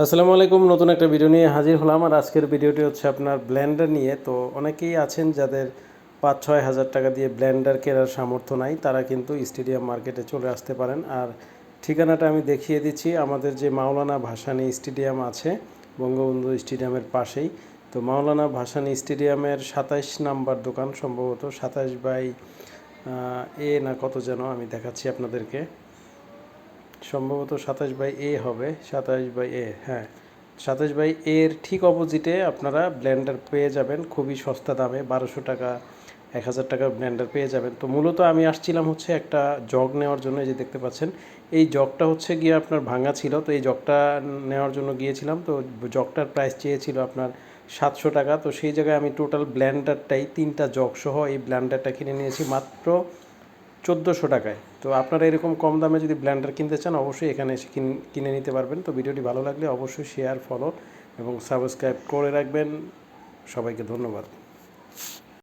আসসালামু আলাইকুম, নতুন একটা ভিডিও নিয়ে হাজির হলাম। আর আজকের ভিডিওটি হচ্ছে আপনার ব্লেন্ডার নিয়ে। তো অনেকেই আছেন যাদের ৫-৬ হাজার টাকা দিয়ে ব্লেন্ডার কেনার সামর্থ্য নাই, তারা কিন্তু স্টেডিয়াম মার্কেটে চলে আসতে পারেন। আর ঠিকানাটা আমি দেখিয়ে দিচ্ছি। আমাদের যে মাওলানা ভাসানী স্টেডিয়াম আছে বঙ্গবন্ধু স্টেডিয়ামের পাশেই, তো মাওলানা ভাসানী স্টেডিয়ামের ২৭ নাম্বার দোকান, সম্ভবত ২৭/এ না কত যেন, আমি দেখাচ্ছি আপনাদেরকে। সম্ভবত ২৭/এ হবে, ২৭/এ, হ্যাঁ ২৭/এর ঠিক অপোজিটে আপনারা ব্লেন্ডার পেয়ে যাবেন খুবই সস্তা দামে। ১২০০ টাকা ১,০০০ টাকার ব্লেন্ডার পেয়ে যাবেন। তো মূলত আমি আসছিলাম হচ্ছে একটা জগ নেওয়ার জন্য। এই যে দেখতে পাচ্ছেন, এই জগটা হচ্ছে গিয়ে আপনার ভাঙা ছিল, তো এই জগটা নেওয়ার জন্য গিয়েছিলাম। তো জগটার প্রাইস চেয়েছিল আপনার ৭০০ টাকা। তো সেই জায়গায় আমি টোটাল ব্লেন্ডারটাই 3টা জগ সহ এই ব্লেন্ডারটা কিনে নিয়েছি মাত্র ১৪০০ টাকায়। তো আপনারা এরকম কম দামে যদি ব্লেন্ডার কিনতে চান, অবশ্যই এখানে এসে কিনে নিতে পারবেন। তো ভিডিওটি ভালো লাগলে অবশ্যই শেয়ার, ফলো এবং সাবস্ক্রাইব করে রাখবেন। সবাইকে ধন্যবাদ।